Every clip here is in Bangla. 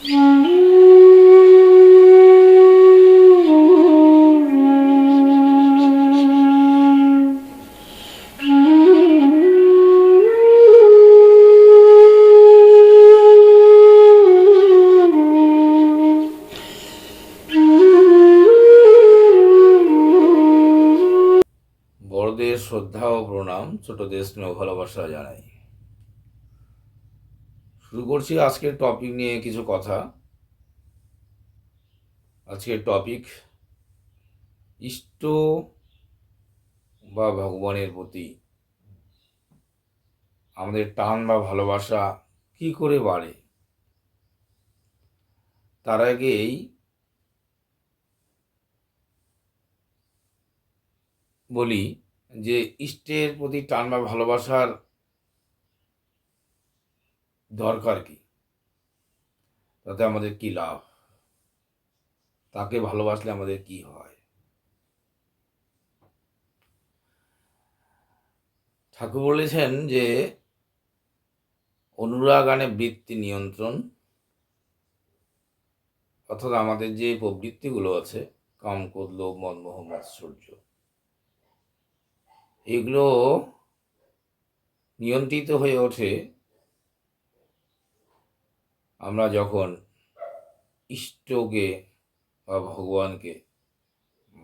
বড়দের শ্রদ্ধা ও প্রণাম, ছোটদের স্নেহ ভালোবাসা জানাই। শুরু করছি আজকের টপিক নিয়ে কিছু কথা। আজকের টপিক ইষ্ট বা ভগবানের প্রতি আমাদের টান বা ভালোবাসা কি করে বাড়ে। তার আগেই বলি যে ইষ্টের প্রতি টান বা ভালোবাসার দরকার কি, তাতে আমাদের কি লাভ, তাকে ভালোবাসলে আমাদের কি হয়। ঠাকুর বলেছেন যে অনুরাগ আনে বৃত্তি নিয়ন্ত্রণ, অর্থাৎ আমাদের যে প্রবৃত্তিগুলো আছে কাম, ক্রোধ, লোভ, মদ, মোহ, মাৎসর্য, এগুলো নিয়ন্ত্রিত হয়ে ওঠে আমরা যখন ইষ্টকে বা ভগবানকে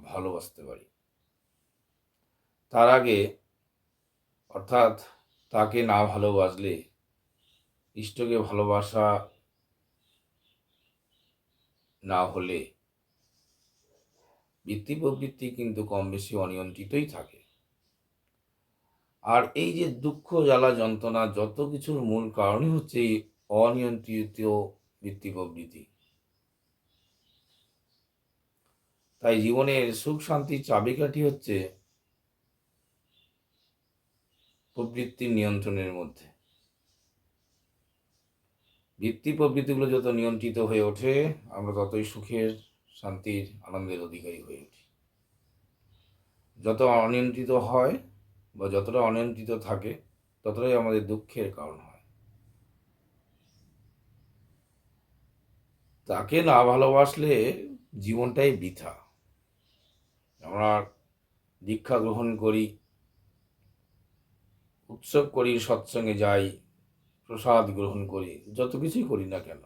ভালোবাসতে পারি। তার আগে, অর্থাৎ তাকে না ভালোবাসলে, ইষ্টকে ভালোবাসা না হলে বৃত্তি প্রবৃত্তি কিন্তু কম বেশি অনিয়ন্ত্রিতই থাকে। আর এই যে দুঃখ, জ্বালা, যন্ত্রণা, যত কিছুর মূল কারণই হচ্ছে এই অনিয়ন্ত্রিত বৃত্তি প্রবৃত্তি। তাই জীবনের সুখ শান্তির চাবিকাঠি হচ্ছে প্রবৃত্তির নিয়ন্ত্রণের মধ্যে। বৃত্তি প্রবৃত্তিগুলো যত নিয়ন্ত্রিত হয়ে ওঠে, আমরা ততই সুখের, শান্তির, আনন্দের অধিকারী হয়ে উঠি। যত অনিয়ন্ত্রিত হয় বা যতটা অনিয়ন্ত্রিত থাকে, ততটাই আমাদের দুঃখের কারণ হয়। তাকে না ভালোবাসলে জীবনটাই বৃথা। আমরা দীক্ষা গ্রহণ করি, উৎসব করি, সৎসঙ্গে যাই, প্রসাদ গ্রহণ করি, যত কিছুই করি না কেন,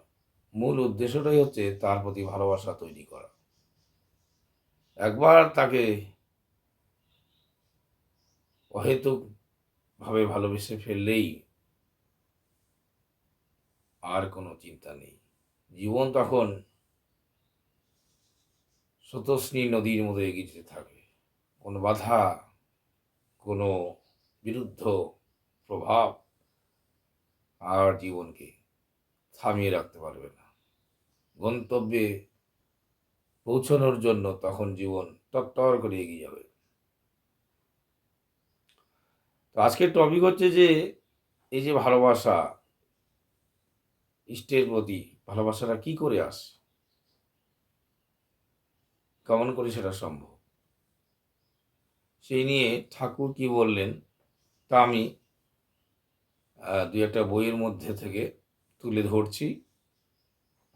মূল উদ্দেশ্যটাই হচ্ছে তার প্রতি ভালোবাসা তৈরি করা। একবার তাকে অহেতুকভাবে ভালোবেসে ফেললেই আর কোনো চিন্তা নেই। জীবন তখন স্রোতস্বিনী নদীর মতো এগিয়ে যেতে থাকে। কোনো বাধা, কোনো বিরুদ্ধ প্রভাব আর জীবনকে থামিয়ে রাখতে পারবে না। গন্তব্যে পৌঁছানোর জন্য তখন জীবন তরতর করে এগিয়ে যাবে। তো আজকের টপিক হচ্ছে যে এই যে ভালোবাসা, ইষ্টের প্রতি ভালোবাসাটা কি করে আসে, কেমন করে সেটা সম্ভব, সেই নিয়ে ঠাকুর কি বললেন তা আমি দু একটা বইয়ের মধ্যে থেকে তুলে ধরছি।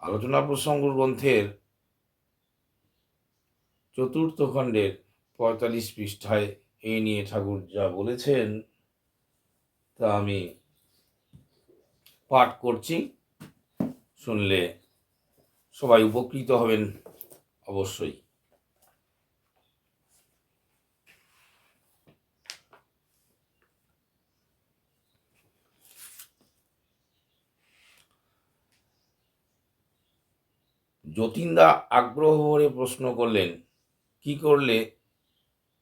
আলোচনা প্রসঙ্গ গ্রন্থের 4th খণ্ডের 45 পৃষ্ঠায় এই নিয়ে ঠাকুর যা বলেছেন তা আমি পাঠ করছি। শুনলে সবাই উপকৃত হবেন অবশ্যই। যতীনদা আগ্রহ ভরে প্রশ্ন করলেন, কি করলে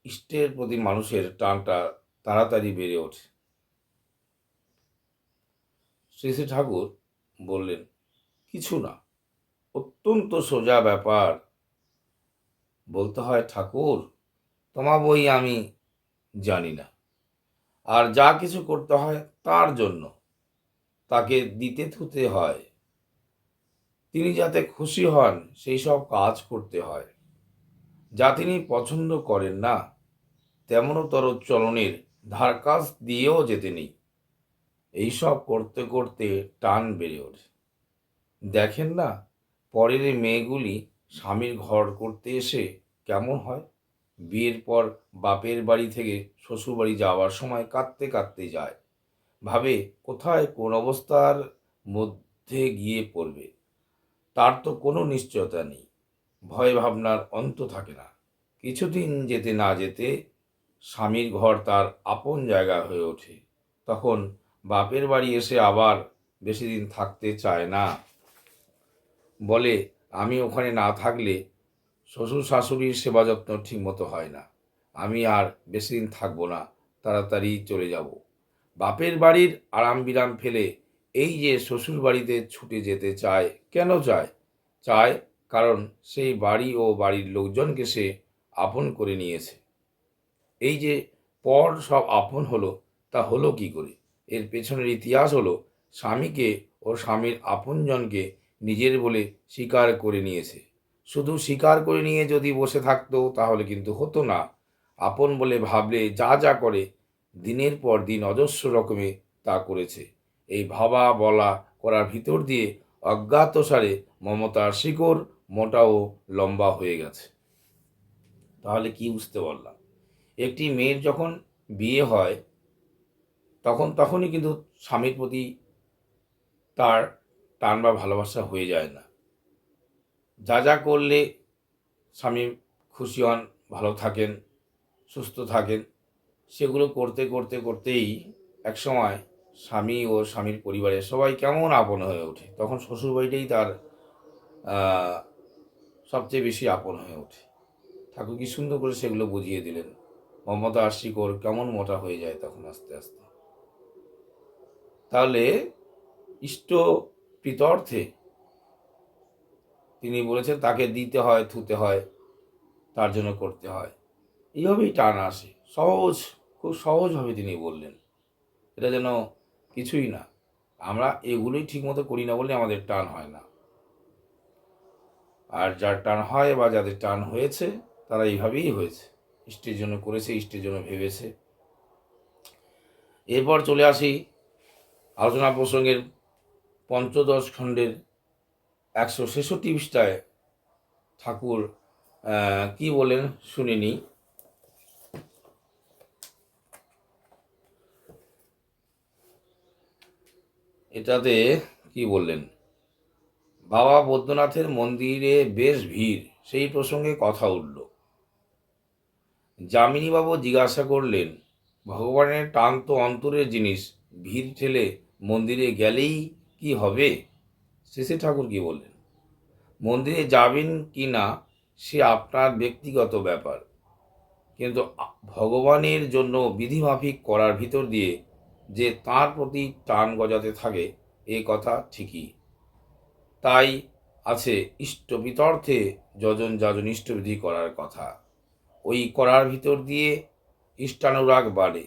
ইষ্টের প্রতি মানুষের টানটা তাড়াতাড়ি বেড়ে ওঠে? শ্রী শ্রী ঠাকুর বললেন, কিছু না, অত্যন্ত সোজা ব্যাপার। বলতে হয়, ঠাকুর তোমা বই আমি জানি না, আর যা কিছু করতে হয় তার জন্য তাকে দিতে থুতে হয়। তিনি যাতে খুশি হন সেই সব কাজ করতে হয়। যা তিনি পছন্দ করেন না তেমনতর চলনের ধার কাছ দিয়েও যেতে নেই। এইসব করতে করতে টান বেড়ে ওঠে। দেখেন না পরের মেয়েগুলি স্বামীর ঘর করতে এসে কেমন হয়। বিয়ের পর বাপের বাড়ি থেকে শ্বশুর বাড়ি যাওয়ার সময় কাঁদতে কাঁদতে যায়, ভাবে কোথায় কোন অবস্থার মধ্যে গিয়ে পড়বে। তার তো কোনো নিশ্চয়তা নেই, ভয় ভাবনার অন্ত থাকে না। কিছুদিন যেতে না যেতে স্বামীর ঘর তার আপন জায়গা হয়ে ওঠে। তখন বাপের বাড়ি এসে আবার বেশি দিন থাকতে চায় না। বলে, আমি ওখানে না থাকলে শ্বশুর শাশুড়ির সেবা যত্ন ঠিক মতো হয় না, আমি আর বেশি দিন থাকবো না, তাড়াতাড়ি চলে যাব। বাপের বাড়ির আরাম বিরাম ফেলে এই যে শ্বশুর বাড়িতে ছুটে যেতে চায়, কেন চায়? চায় কারণ সেই বাড়ি ও বাড়ির লোকজনকে সে আপন করে নিয়েছে। এই যে পর সব আপন হলো, তা হলো কি করে? এর পেছনের ইতিহাস হলো স্বামীকে ও স্বামীর আপনজনকে নিজের বলে স্বীকার করে নিয়েছে। শুধু স্বীকার করে নিয়ে যদি বসে থাকতো তাহলে কিন্তু হতো না। আপন বলে ভাবলে যা যা করে দিনের পর দিন অজস্র রকমে তা করেছে। এই ভাবা বলা করার ভিতর দিয়ে অজ্ঞাতসারে মমতার শিকড় মোটা ও লম্বা হয়ে গেছে। তাহলে কি বুঝতে পারলাম? একটি মেয়ের যখন বিয়ে হয় তখনই কিন্তু স্বামীর প্রতি তার টান বা ভালোবাসা হয়ে যায় না। যা যা করলে স্বামী খুশি হন, ভালো থাকেন, সুস্থ থাকেন, সেগুলো করতে করতে করতেই একসময় স্বামী ও স্বামীর পরিবারের সবাই কেমন আপন হয়ে ওঠে। তখন শ্বশুরবাড়িটাই তার সবচেয়ে বেশি আপন হয়ে ওঠে। ঠাকুর কি সুন্দর করে সেগুলো বুঝিয়ে দিলেন। মমতার শিকড় কেমন মোটা হয়ে যায় তখন আস্তে আস্তে। তাহলে ইষ্ট পিতর্থে তিনি বলেছেন তাকে দিতে হয়, থুতে হয়, তার জন্য করতে হয়। এইভাবেই টান আসে, সহজ, খুব সহজভাবে তিনি বললেন। এটা যেন কিছুই না। আমরা এগুলোই ঠিকমতো করি না বলে আমাদের টান হয় না। আর যার টান হয় বা যাদের টান হয়েছে তারা এইভাবেই হয়েছে, ইষ্টের জন্য করেছে, ইষ্টের জন্য ভেবেছে। এরপর চলে আসি আলোচনা প্রসঙ্গের পঞ্চদশ খণ্ডের 166 পৃষ্ঠায় ঠাকুর কি বলেন শুনিনি। এটাতে কি বললেন? বাবা বৈদ্যনাথের মন্দিরে বেশ ভিড়, সেই প্রসঙ্গে কথা উঠল। যামিনীবাবু জিজ্ঞাসা করলেন, ভগবানের টান তো অন্তরের জিনিস, ভিড় ঠেলে মন্দিরে গেলেই কি হবে? শেষে ঠাকুর কি বললেন? মন্দিরে যাবেন কি না সে আপনার ব্যক্তিগত ব্যাপার, কিন্তু ভগবানের জন্য বিধিমাফিক করার ভিতর দিয়ে যে তাঁর প্রতি টান গজাতে থাকে এ কথা ঠিকই। তাই আছে ইষ্টবিতর্থে যজন যাজন ইষ্টবিধি করার কথা। ওই করার ভিতর দিয়ে ইষ্টানুরাগ বাড়ে,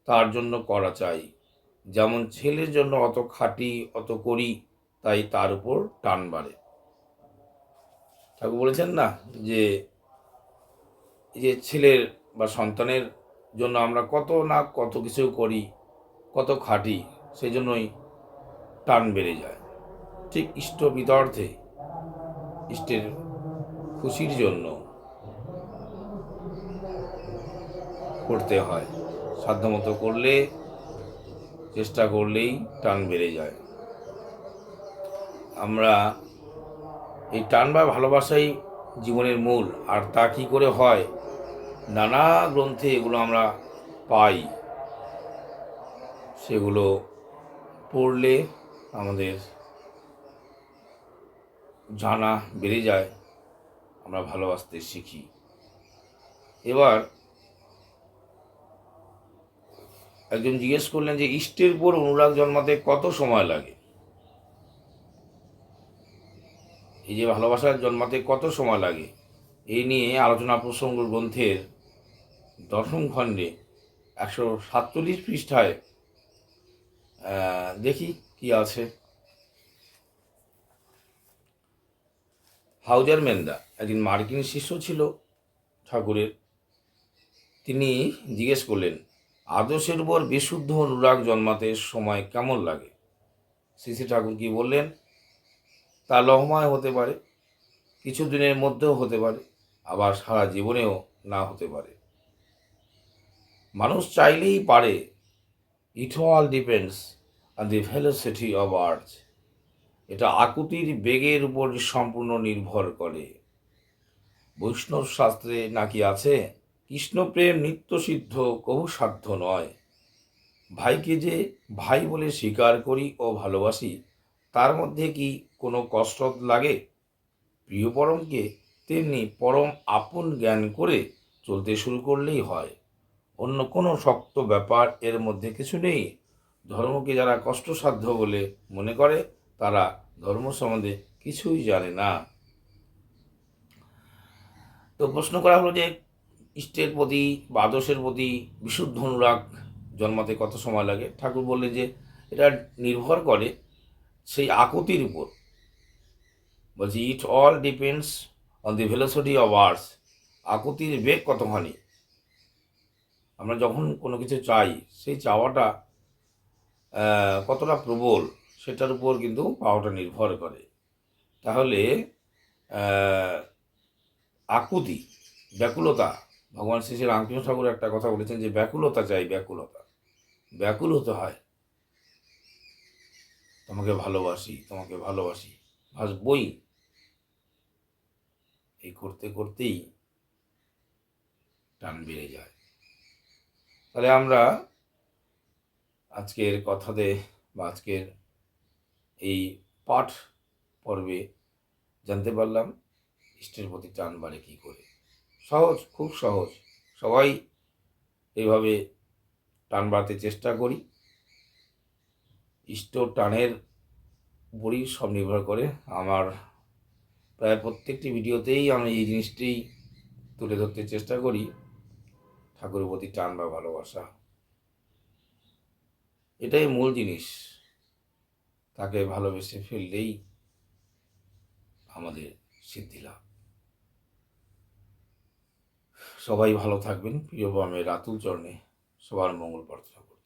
তার জন্য করা চাই। যেমন ছেলের জন্য অত খাটি, অত করি, তাই তার উপর টান বাড়ে। ঠাকুর বলেছেন না যে এই যে ছেলের বা সন্তানের জন্য আমরা কত না কত কিছু করি, কত খাটি, সেই জন্যই টান বেড়ে যায়। ঠিক ইষ্ট বিতর্থে, ইষ্টের খুশির জন্য করতে হয়। সাধ্যমতো করলে, চেষ্টা করলেই টান বেড়ে যায়। আমরা এই টান বা ভালোবাসাই জীবনের মূল। আর তা কী করে হয়? নানা গ্রন্থে এগুলো আমরা পাই। সেগুলো পড়লে আমাদের জানা বেড়ে যায়, আমরা ভালোবাসতে শিখি। এবার একজন জিজ্ঞেস করলেন যে ইষ্টের উপর অনুরাগ জন্মাতে কত সময় লাগে? এই যে ভালোবাসার জন্মাতে কত সময় লাগে, এই নিয়ে আলোচনা প্রসঙ্গ গ্রন্থের দশম খণ্ডে 147 পৃষ্ঠায় দেখি কি আছে। হাউজার মেন্দা একদিন মার্কিন শিষ্য ছিল ঠাকুরের। তিনি জিজ্ঞেস করলেন, আদর্শের উপর বিশুদ্ধ অনুরাগ জন্মাতে সময় কেমন লাগে? শ্রী শ্রী ঠাকুর কি বললেন? তা লহমায় হতে পারে, কিছু দিনের মধ্যেও হতে পারে, আবার সারা জীবনেও না হতে পারে। মানুষ চাইলেই পারে। ইট all depends on the velocity of earth. এটা আকুতির বেগের উপর সম্পূর্ণ নির্ভর করে। বৈষ্ণব শাস্ত্রে নাকি আছে, কৃষ্ণপ্রেম নিত্যসিদ্ধ কভু সাধ্য নয়। ভাইকে যে ভাই বলে স্বীকার করি ও ভালোবাসি, তার মধ্যে কি কোনো কষ্ট লাগে? প্রিয় পরমকে তেমনি পরম আপন জ্ঞান করে চলতে শুরু করলেই হয়। অন্য কোনো শক্ত ব্যাপার এর মধ্যে কিছু নেই। ধর্মকে যারা কষ্টসাধ্য বলে মনে করে, তারা ধর্ম সম্বন্ধে কিছুই জানে না। তো প্রশ্ন করা হলো যে ইষ্টের প্রতি বা আদর্শের প্রতি বিশুদ্ধ অনুরাগ জন্মাতে কত সময় লাগে? ঠাকুর বললেন যে এটা নির্ভর করে সেই আকুতির উপর। বলছি it all depends on the velocity of ours. আকুতির বেগ কতখানি। আমরা যখন কোনো কিছু চাই, সেই চাওয়াটা কতটা প্রবল, সেটার উপর কিন্তু পাওয়াটা নির্ভর করে। তাহলে আকুতি, ব্যাকুলতা, ভগবান শ্রী শ্রী রামকৃষ্ণ ঠাকুর একটা কথা বলেছেন যে ব্যাকুলতা চাই, ব্যাকুলতা। ব্যাকুল হতে হয়, তোমাকে ভালোবাসি, তোমাকে ভালোবাসি, ভাসবই। এই করতে করতেই টান বেড়ে যায়। তাহলে আমরা আজকের কথাতে বা আজকের এই পাঠ পর্বে জানতে পারলাম ইষ্টের প্রতি টান বাড়ে কী করে। সহজ, খুব সহজ। সবাই এইভাবে টান বাড়াতে চেষ্টা করি। ইষ্ট টানের উপরই সব নির্ভর করে। আমার প্রায় প্রত্যেকটি ভিডিওতেই আমি এই জিনিসটি তুলে ধরতে চেষ্টা করি, ঠাকুরের প্রতি টান বা ভালোবাসা, এটাই মূল জিনিস। তাকে ভালোবেসে ফেললেই আমাদের সিদ্ধি লাভ। সবাই ভালো থাকবেন। প্রিয় বামের রাতুল চরণে সবার মঙ্গল প্রার্থনা করি।